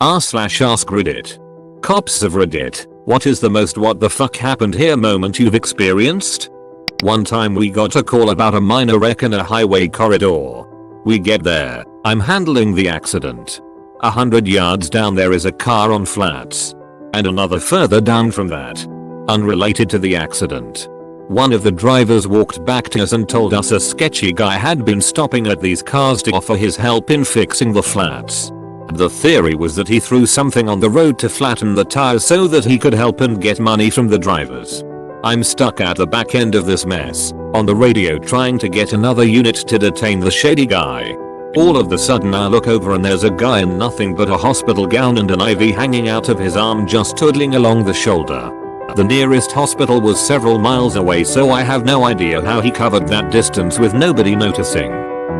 r/askreddit. Cops of Reddit, what is the most what the fuck happened here moment you've experienced? One time we got a call about a minor wreck in a highway corridor. We get there, I'm handling the accident. 100 yards down there is a car on flats. And another further down from that. Unrelated to the accident. One of the drivers walked back to us and told us a sketchy guy had been stopping at these cars to offer his help in fixing the flats. The theory was that he threw something on the road to flatten the tires so that he could help and get money from the drivers. I'm stuck at the back end of this mess, on the radio trying to get another unit to detain the shady guy. All of a sudden I look over and there's a guy in nothing but a hospital gown and an IV hanging out of his arm just toddling along the shoulder. The nearest hospital was several miles away, so I have no idea how he covered that distance with nobody noticing.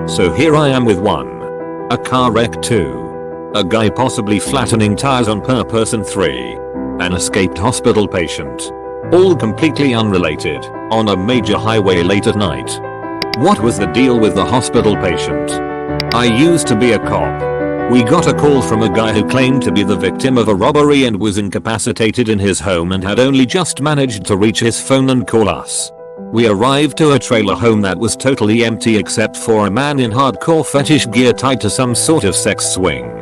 So here I am with 1. A car wreck, 2. A guy possibly flattening tires on purpose, and 3. An escaped hospital patient. All completely unrelated, on a major highway late at night. What was the deal with the hospital patient? I used to be a cop. We got a call from a guy who claimed to be the victim of a robbery and was incapacitated in his home and had only just managed to reach his phone and call us. We arrived to a trailer home that was totally empty except for a man in hardcore fetish gear tied to some sort of sex swing.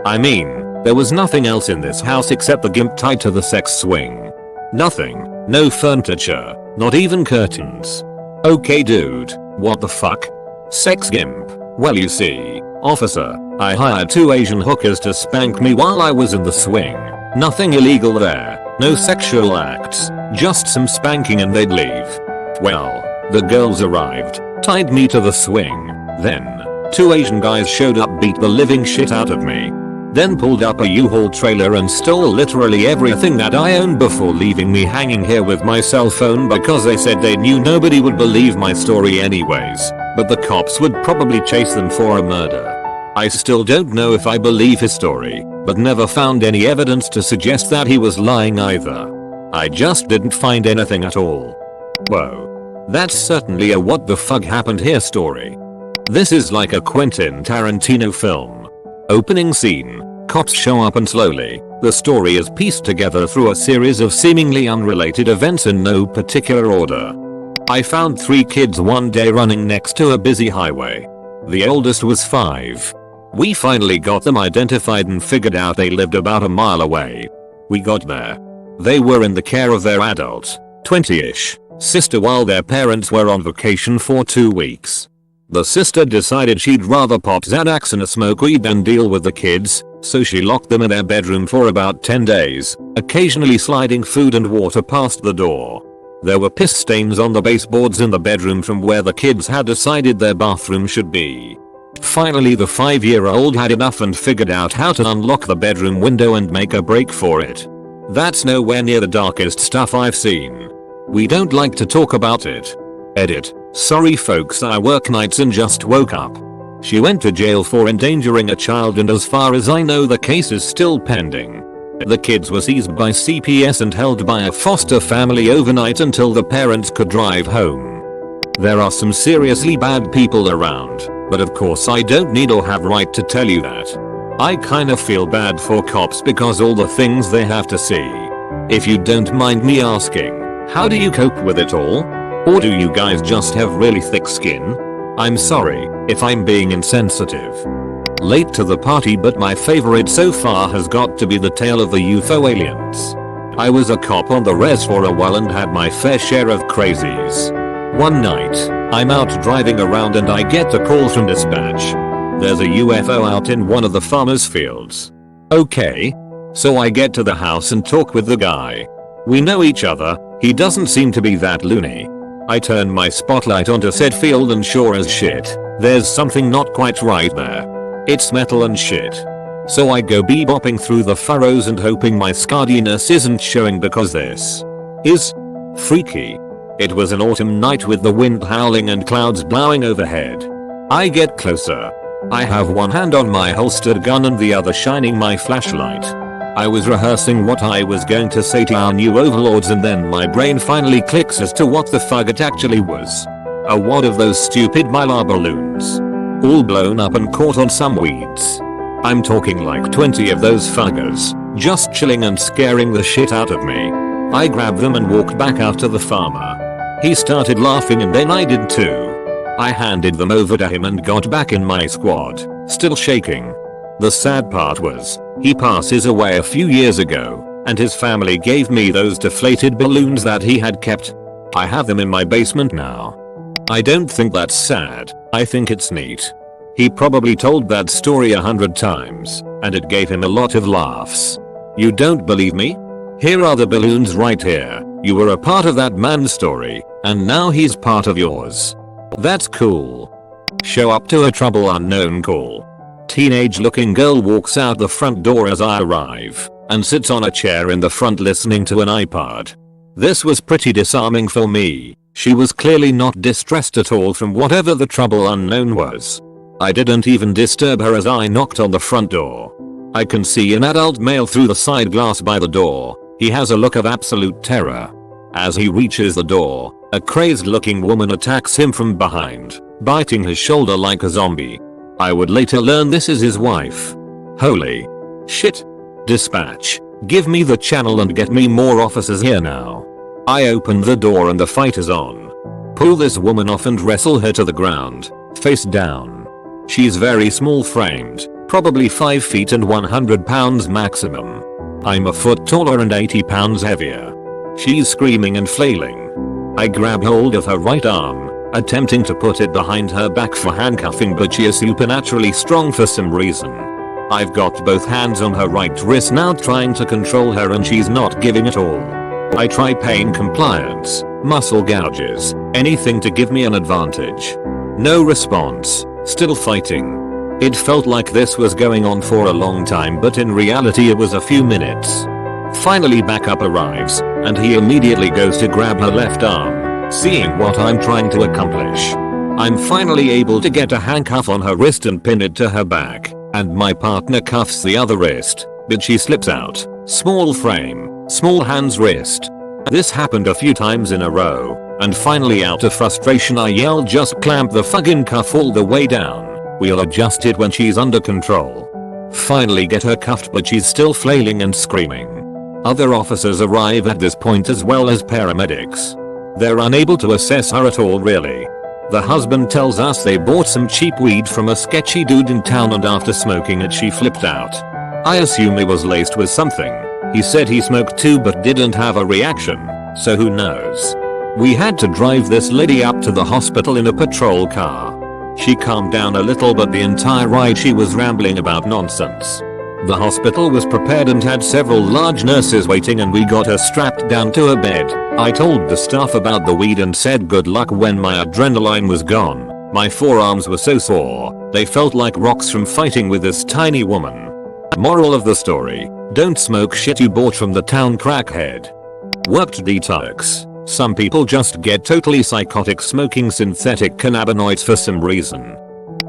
I mean, there was nothing else in this house except the gimp tied to the sex swing. Nothing, no furniture, not even curtains. Okay dude, what the fuck? Sex gimp? Well you see, officer, I hired 2 Asian hookers to spank me while I was in the swing. Nothing illegal there, no sexual acts, just some spanking and they'd leave. Well, the girls arrived, tied me to the swing, then 2 Asian guys showed up, beat the living shit out of me. Then pulled up a U-Haul trailer and stole literally everything that I owned before leaving me hanging here with my cell phone because they said they knew nobody would believe my story anyways, but the cops would probably chase them for a murder. I still don't know if I believe his story, but never found any evidence to suggest that he was lying either. I just didn't find anything at all. Whoa. That's certainly a what the fuck happened here story. This is like a Quentin Tarantino film. Opening scene, cops show up and slowly, the story is pieced together through a series of seemingly unrelated events in no particular order. I found 3 kids one day running next to a busy highway. The oldest was 5. We finally got them identified and figured out they lived about a mile away. We got there. They were in the care of their adult, 20-ish, sister while their parents were on vacation for 2 weeks. The sister decided she'd rather pop Xanax and smoke weed than deal with the kids, so she locked them in their bedroom for about 10 days, occasionally sliding food and water past the door. There were piss stains on the baseboards in the bedroom from where the kids had decided their bathroom should be. Finally the 5-year-old had enough and figured out how to unlock the bedroom window and make a break for it. That's nowhere near the darkest stuff I've seen. We don't like to talk about it. Edit. Sorry folks, I work nights and just woke up. She went to jail for endangering a child and as far as I know the case is still pending. The kids were seized by CPS and held by a foster family overnight until the parents could drive home. There are some seriously bad people around, but of course I don't need or have right to tell you that. I kinda feel bad for cops because all the things they have to see. If you don't mind me asking, how do you cope with it all? Or do you guys just have really thick skin? I'm sorry if I'm being insensitive. Late to the party, but my favorite so far has got to be the tale of the UFO aliens. I was a cop on the res for a while and had my fair share of crazies. One night, I'm out driving around and I get the call from dispatch. There's a UFO out in one of the farmers' fields. Okay. So I get to the house and talk with the guy. We know each other, he doesn't seem to be that loony. I turn my spotlight onto said field and sure as shit, there's something not quite right there. It's metal and shit. So I go bebopping through the furrows and hoping my scardiness isn't showing because this is freaky. It was an autumn night with the wind howling and clouds blowing overhead. I get closer. I have one hand on my holstered gun and the other shining my flashlight. I was rehearsing what I was going to say to our new overlords and then my brain finally clicks as to what the fuck it actually was. A wad of those stupid mylar balloons. All blown up and caught on some weeds. I'm talking like 20 of those fuckers, just chilling and scaring the shit out of me. I grabbed them and walked back out to the farmer. He started laughing and then I did too. I handed them over to him and got back in my squad, still shaking. The sad part was, he passes away a few years ago, and his family gave me those deflated balloons that he had kept. I have them in my basement now. I don't think that's sad, I think it's neat. He probably told that story 100 times, and it gave him a lot of laughs. You don't believe me? Here are the balloons right here. You were a part of that man's story, and now he's part of yours. That's cool. Show up to a trouble unknown call. Teenage looking girl walks out the front door as I arrive, and sits on a chair in the front listening to an iPod. This was pretty disarming for me. She was clearly not distressed at all from whatever the trouble unknown was. I didn't even disturb her as I knocked on the front door. I can see an adult male through the side glass by the door. He has a look of absolute terror. As he reaches the door, a crazed looking woman attacks him from behind, biting his shoulder like a zombie. I would later learn this is his wife. Holy shit. Dispatch, give me the channel and get me more officers here now. I open the door and the fight is on. Pull this woman off and wrestle her to the ground, face down. She's very small framed, probably 5 feet and 100 pounds maximum. I'm a foot taller and 80 pounds heavier. She's screaming and flailing. I grab hold of her right arm, attempting to put it behind her back for handcuffing, but she is supernaturally strong for some reason. I've got both hands on her right wrist now trying to control her and she's not giving it all. I try pain compliance, muscle gouges, anything to give me an advantage. No response, still fighting. It felt like this was going on for a long time, but in reality it was a few minutes. Finally backup arrives, and he immediately goes to grab her left arm, seeing what I'm trying to accomplish. I'm finally able to get a handcuff on her wrist and pin it to her back, and my partner cuffs the other wrist, but she slips out. Small frame, small hands wrist. This happened a few times in a row, and finally out of frustration I yell, just clamp the fucking cuff all the way down. We'll adjust it when she's under control. Finally get her cuffed, but she's still flailing and screaming. Other officers arrive at this point as well as paramedics. They're unable to assess her at all really. The husband tells us they bought some cheap weed from a sketchy dude in town and after smoking it she flipped out. I assume it was laced with something. He said he smoked too but didn't have a reaction, so who knows. We had to drive this lady up to the hospital in a patrol car. She calmed down a little, but the entire ride she was rambling about nonsense. The hospital was prepared and had several large nurses waiting, and we got her strapped down to a bed. I told the staff about the weed and said good luck. When my adrenaline was gone, my forearms were so sore, they felt like rocks from fighting with this tiny woman. Moral of the story, don't smoke shit you bought from the town crackhead. Worked detox. Some people just get totally psychotic smoking synthetic cannabinoids for some reason.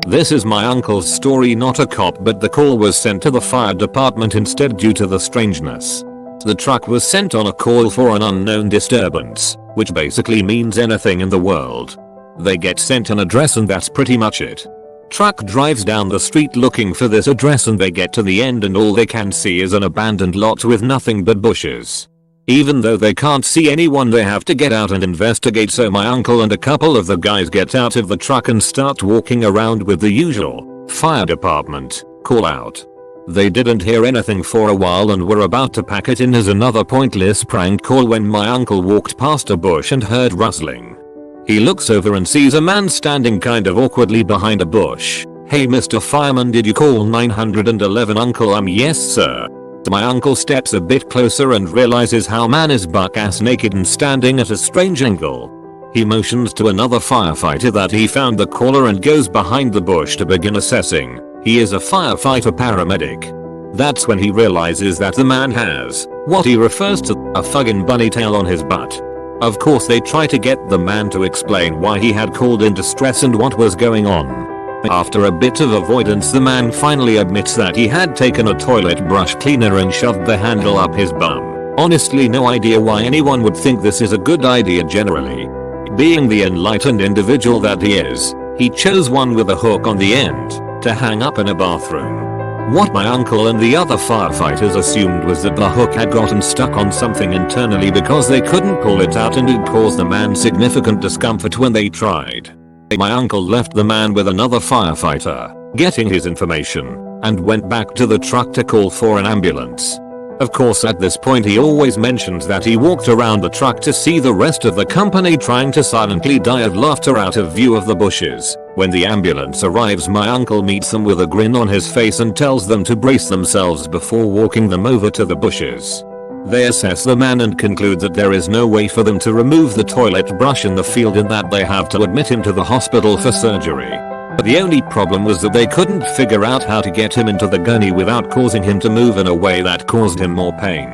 This is my uncle's story, not a cop, but the call was sent to the fire department instead due to the strangeness. The truck was sent on a call for an unknown disturbance, which basically means anything in the world. They get sent an address and that's pretty much it. Truck drives down the street looking for this address and they get to the end and all they can see is an abandoned lot with nothing but bushes. Even though they can't see anyone, they have to get out and investigate, so my uncle and a couple of the guys get out of the truck and start walking around with the usual fire department call out. They didn't hear anything for a while and were about to pack it in as another pointless prank call when my uncle walked past a bush and heard rustling. He looks over and sees a man standing kind of awkwardly behind a bush. "Hey Mr. Fireman, did you call 911 uncle?" Yes sir." My uncle steps a bit closer and realizes how man is buck ass naked and standing at a strange angle. He motions to another firefighter that he found the caller and goes behind the bush to begin assessing. He is a firefighter paramedic. That's when he realizes that the man has what he refers to a fucking bunny tail on his butt. Of course they try to get the man to explain why he had called in distress and what was going on. After a bit of avoidance, the man finally admits that he had taken a toilet brush cleaner and shoved the handle up his bum. Honestly, no idea why anyone would think this is a good idea generally. Being the enlightened individual that he is, he chose one with a hook on the end to hang up in a bathroom. What my uncle and the other firefighters assumed was that the hook had gotten stuck on something internally because they couldn't pull it out and it caused the man significant discomfort when they tried. My uncle left the man with another firefighter, getting his information, and went back to the truck to call for an ambulance. Of course at this point he always mentions that he walked around the truck to see the rest of the company trying to silently die of laughter out of view of the bushes. When the ambulance arrives, my uncle meets them with a grin on his face and tells them to brace themselves before walking them over to the bushes. They assess the man and conclude that there is no way for them to remove the toilet brush in the field and that they have to admit him to the hospital for surgery. But the only problem was that they couldn't figure out how to get him into the gurney without causing him to move in a way that caused him more pain.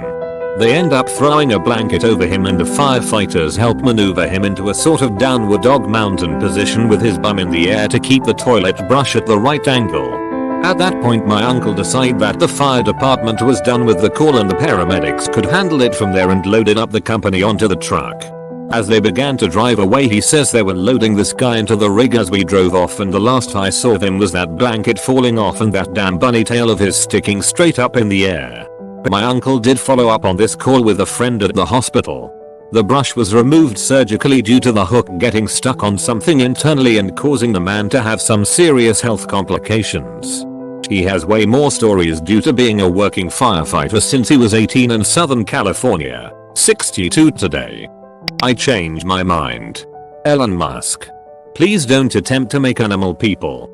They end up throwing a blanket over him and the firefighters help maneuver him into a sort of downward dog mountain position with his bum in the air to keep the toilet brush at the right angle. At that point my uncle decided that the fire department was done with the call and the paramedics could handle it from there and loaded up the company onto the truck. As they began to drive away he says they were loading this guy into the rig as we drove off, and the last I saw of him was that blanket falling off and that damn bunny tail of his sticking straight up in the air. My uncle did follow up on this call with a friend at the hospital. The brush was removed surgically due to the hook getting stuck on something internally and causing the man to have some serious health complications. He has way more stories due to being a working firefighter since he was 18 in Southern California, 62 today. I changed my mind. Elon Musk. Please don't attempt to make animal people.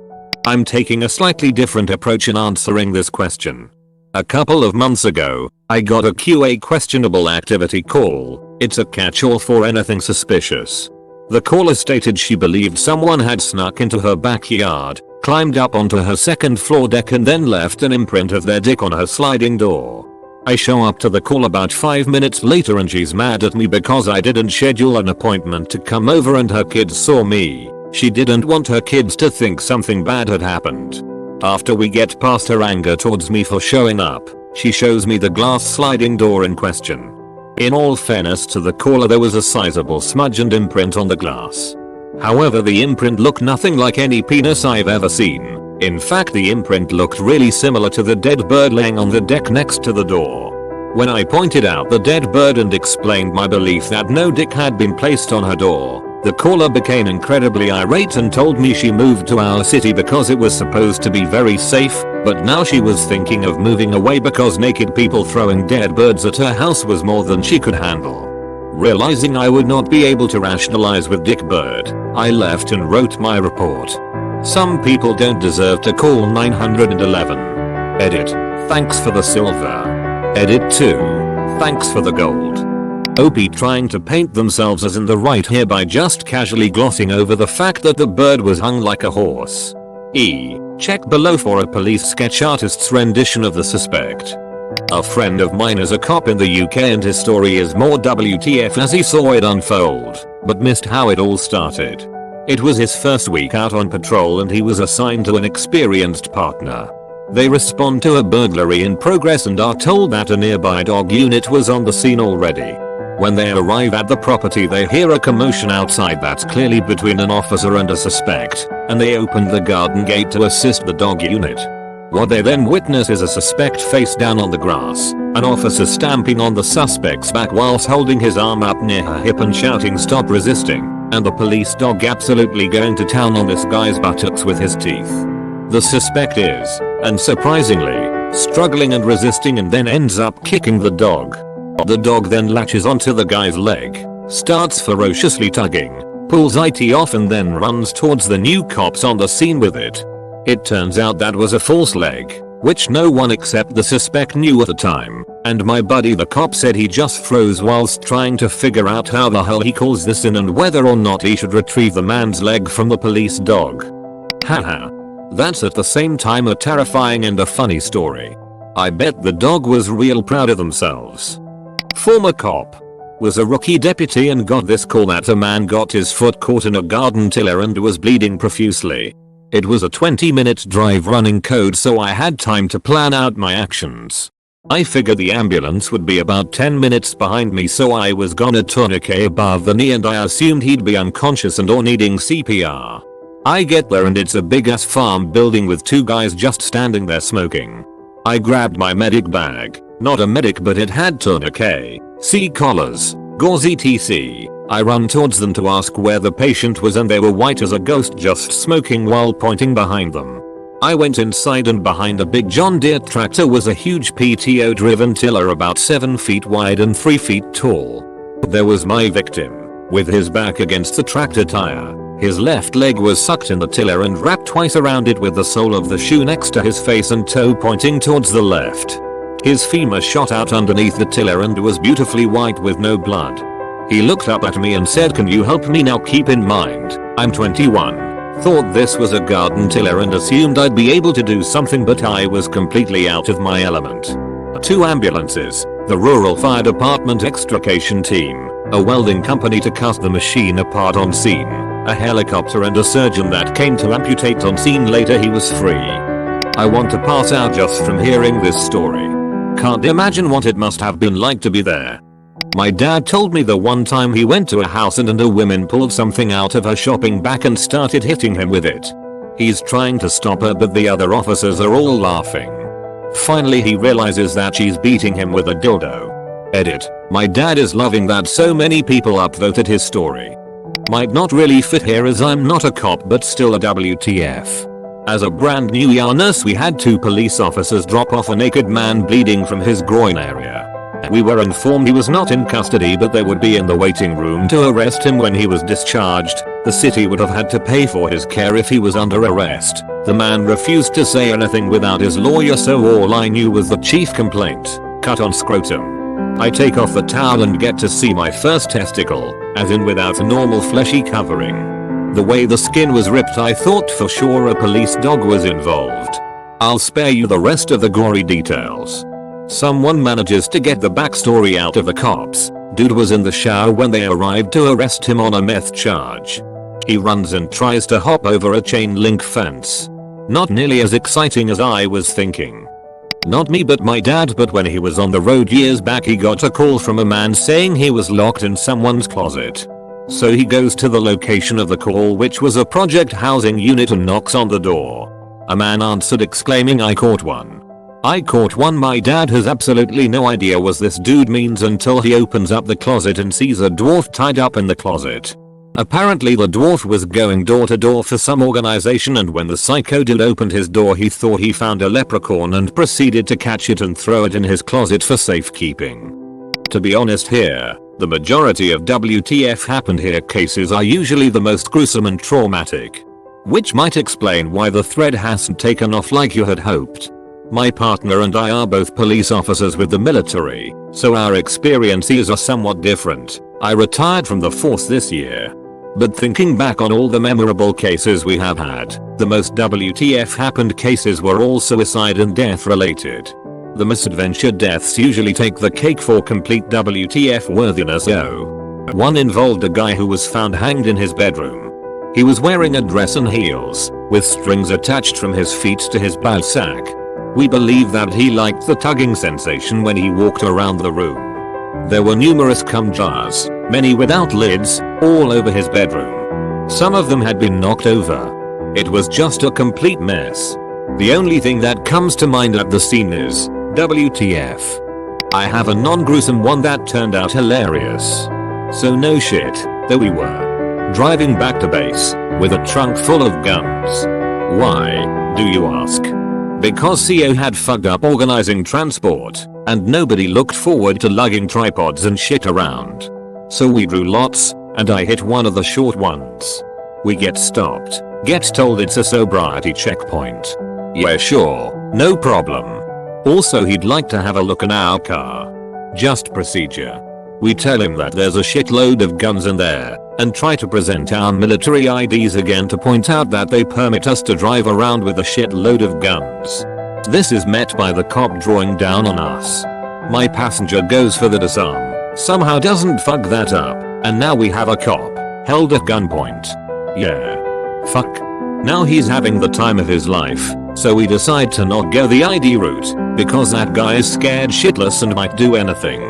I'm taking a slightly different approach in answering this question. A couple of months ago, I got a QA questionable activity call. It's a catch-all for anything suspicious. The caller stated she believed someone had snuck into her backyard, climbed up onto her second floor deck and then left an imprint of their dick on her sliding door. I show up to the call about 5 minutes later and she's mad at me because I didn't schedule an appointment to come over and her kids saw me. She didn't want her kids to think something bad had happened. After we get past her anger towards me for showing up, she shows me the glass sliding door in question. In all fairness to the caller, there was a sizable smudge and imprint on the glass. However, the imprint looked nothing like any penis I've ever seen. In fact, the imprint looked really similar to the dead bird laying on the deck next to the door. When I pointed out the dead bird and explained my belief that no dick had been placed on her door, the caller became incredibly irate and told me she moved to our city because it was supposed to be very safe, but now she was thinking of moving away because naked people throwing dead birds at her house was more than she could handle. Realizing I would not be able to rationalize with Dick Bird, I left and wrote my report. Some people don't deserve to call 911. Edit. Thanks for the silver. Edit 2. Thanks for the gold. OP trying to paint themselves as in the right here by just casually glossing over the fact that the bird was hung like a horse. E. Check below for a police sketch artist's rendition of the suspect. A friend of mine is a cop in the UK and his story is more WTF as he saw it unfold, but missed how it all started. It was his first week out on patrol and he was assigned to an experienced partner. They respond to a burglary in progress and are told that a nearby dog unit was on the scene already. When they arrive at the property, they hear a commotion outside that's clearly between an officer and a suspect, and they open the garden gate to assist the dog unit. What they then witness is a suspect face down on the grass, an officer stamping on the suspect's back whilst holding his arm up near her hip and shouting "Stop resisting," and the police dog absolutely going to town on this guy's buttocks with his teeth. The suspect is, unsurprisingly, struggling and resisting and then ends up kicking the dog. The dog then latches onto the guy's leg, starts ferociously tugging, pulls IT off and then runs towards the new cops on the scene with it. It turns out that was a false leg, which no one except the suspect knew at the time, and my buddy the cop said he just froze whilst trying to figure out how the hell he calls this in and whether or not he should retrieve the man's leg from the police dog. Haha. That's at the same time a terrifying and a funny story. I bet the dog was real proud of themselves. Former cop. Was a rookie deputy and got this call that a man got his foot caught in a garden tiller and was bleeding profusely. It was a 20-minute drive running code, so I had time to plan out my actions. I figured the ambulance would be about 10 minutes behind me, so I was gonna tourniquet above the knee and I assumed he'd be unconscious and or needing CPR. I get there and it's a big ass farm building with two guys just standing there smoking. I grabbed my medic bag, not a medic but it had tourniquet, collars, gauze etc. I run towards them to ask where the patient was and they were white as a ghost just smoking while pointing behind them. I went inside and behind a big John Deere tractor was a huge PTO driven tiller about 7 feet wide and 3 feet tall. There was my victim, with his back against the tractor tire. His left leg was sucked in the tiller and wrapped twice around it with the sole of the shoe next to his face and toe pointing towards the left. His femur shot out underneath the tiller and was beautifully white with no blood. He looked up at me and said, "Can you help me now? Keep in mind, I'm 21. Thought this was a garden tiller and assumed I'd be able to do something, but I was completely out of my element. 2 ambulances, the rural fire department extrication team, a welding company to cut the machine apart on scene, a helicopter and a surgeon that came to amputate on scene later. He was free. I want to pass out just from hearing this story. Can't imagine what it must have been like to be there." My dad told me the one time he went to a house and a woman pulled something out of her shopping bag and started hitting him with it. He's trying to stop her but the other officers are all laughing. Finally he realizes that she's beating him with a dildo. Edit. My dad is loving that so many people upvoted his story. Might not really fit here as I'm not a cop but still a WTF. As a brand new ER nurse we had 2 police officers drop off a naked man bleeding from his groin area. We were informed he was not in custody but they would be in the waiting room to arrest him when he was discharged. The city would have had to pay for his care if he was under arrest. The man refused to say anything without his lawyer, so all I knew was the chief complaint, cut on scrotum. I take off the towel and get to see my first testicle, as in without a normal fleshy covering. The way the skin was ripped I thought for sure a police dog was involved. I'll spare you the rest of the gory details. Someone manages to get the backstory out of the cops. Dude was in the shower when they arrived to arrest him on a meth charge. He runs and tries to hop over a chain link fence. Not nearly as exciting as I was thinking. Not me but my dad, but when he was on the road years back he got a call from a man saying he was locked in someone's closet. So he goes to the location of the call, which was a project housing unit, and knocks on the door. A man answered exclaiming, "I caught one. I caught one." My dad has absolutely no idea what this dude means until he opens up the closet and sees a dwarf tied up in the closet. Apparently the dwarf was going door to door for some organization, and when the psycho dude opened his door he thought he found a leprechaun and proceeded to catch it and throw it in his closet for safekeeping. To be honest here, the majority of WTF happened here cases are usually the most gruesome and traumatic. Which might explain why the thread hasn't taken off like you had hoped. My partner and I are both police officers with the military, so our experiences are somewhat different. I retired from the force this year. But thinking back on all the memorable cases we have had, the most WTF happened cases were all suicide and death related. The misadventure deaths usually take the cake for complete WTF worthiness. One involved a guy who was found hanged in his bedroom. He was wearing a dress and heels, with strings attached from his feet to his ball sack. We believe that he liked the tugging sensation when he walked around the room. There were numerous cum jars, many without lids, all over his bedroom. Some of them had been knocked over. It was just a complete mess. The only thing that comes to mind at the scene is WTF. I have a non-gruesome one that turned out hilarious. So no shit, there we were, driving back to base, with a trunk full of guns. Why, do you ask? Because CO had fucked up organizing transport, and nobody looked forward to lugging tripods and shit around. So we drew lots, and I hit one of the short ones. We get stopped, get told it's a sobriety checkpoint. Yeah sure, no problem. Also he'd like to have a look in our car. Just procedure. We tell him that there's a shitload of guns in there, and try to present our military IDs again to point out that they permit us to drive around with a shitload of guns. This is met by the cop drawing down on us. My passenger goes for the disarm, somehow doesn't fuck that up, and now we have a cop, held at gunpoint. Yeah. Fuck. Now he's having the time of his life, so we decide to not go the ID route, because that guy is scared shitless and might do anything.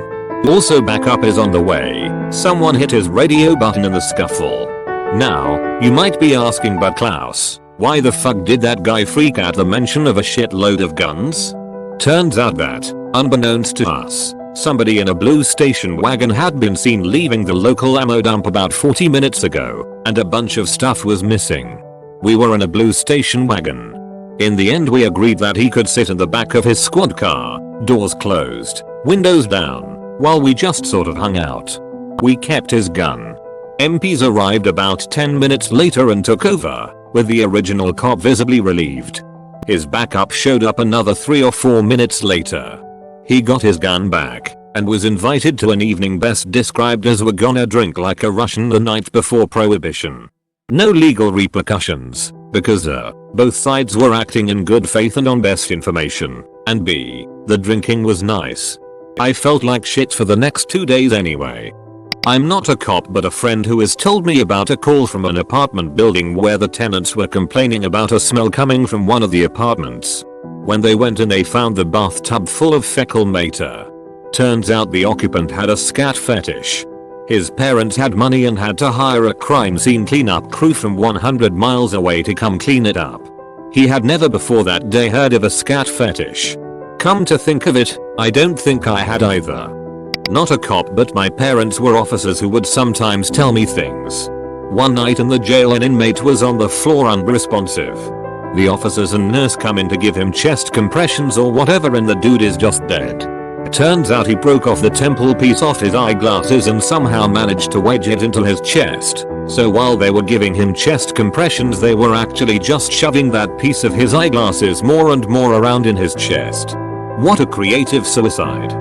Also backup is on the way. Someone hit his radio button in the scuffle. Now, you might be asking, but Klaus, why the fuck did that guy freak out the mention of a shitload of guns? Turns out that, unbeknownst to us, somebody in a blue station wagon had been seen leaving the local ammo dump about 40 minutes ago, and a bunch of stuff was missing. We were in a blue station wagon. In the end we agreed that he could sit in the back of his squad car, doors closed, windows down, while we just sort of hung out. We kept his gun. MPs arrived about 10 minutes later and took over, with the original cop visibly relieved. His backup showed up another 3 or 4 minutes later. He got his gun back, and was invited to an evening best described as "we're gonna drink like a Russian the night before Prohibition." No legal repercussions, because both sides were acting in good faith and on best information, and b, the drinking was nice. I felt like shit for the next 2 days anyway. I'm not a cop, but a friend who has told me about a call from an apartment building where the tenants were complaining about a smell coming from one of the apartments. When they went in they found the bathtub full of fecal matter. Turns out the occupant had a scat fetish. His parents had money and had to hire a crime scene cleanup crew from 100 miles away to come clean it up. He had never before that day heard of a scat fetish. Come to think of it, I don't think I had either. Not a cop, but my parents were officers who would sometimes tell me things. One night in the jail an inmate was on the floor unresponsive. The officers and nurse come in to give him chest compressions or whatever and the dude is just dead. Turns out he broke off the temple piece off his eyeglasses and somehow managed to wedge it into his chest. So while they were giving him chest compressions they were actually just shoving that piece of his eyeglasses more and more around in his chest. What a creative suicide.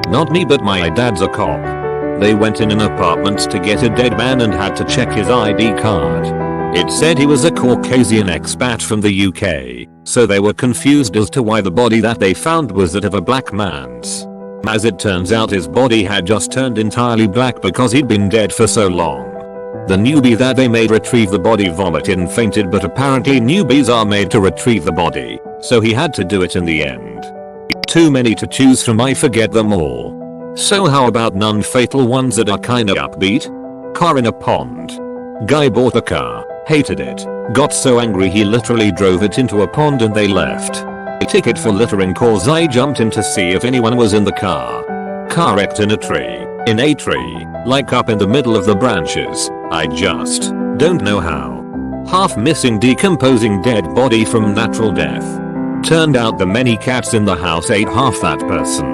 Not me, but my dad's a cop. They went in an apartment to get a dead man and had to check his ID card. It said he was a Caucasian expat from the UK, so they were confused as to why the body that they found was that of a black man's. As it turns out his body had just turned entirely black because he'd been dead for so long. The newbie that they made retrieve the body vomited and fainted, but apparently newbies are made to retrieve the body, so he had to do it in the end. Too many to choose from, I forget them all. So how about non-fatal ones that are kinda upbeat? Car in a pond. Guy bought a car, hated it, got so angry he literally drove it into a pond and they left. A ticket for littering cause I jumped in to see if anyone was in the car. Car wrecked in a tree, like up in the middle of the branches. I just don't know how. Half missing decomposing dead body from natural death. Turned out the many cats in the house ate half that person.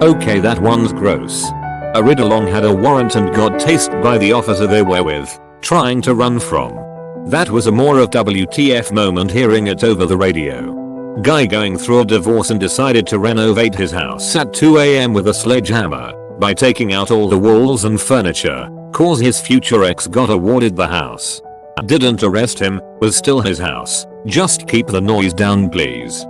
Okay, that one's gross. A ride-along had a warrant and got tased by the officer they were with, trying to run from. That was a more of WTF moment hearing it over the radio. Guy going through a divorce and decided to renovate his house at 2 AM with a sledgehammer by taking out all the walls and furniture, cause his future ex got awarded the house. Didn't arrest him, was still his house. Just keep the noise down please.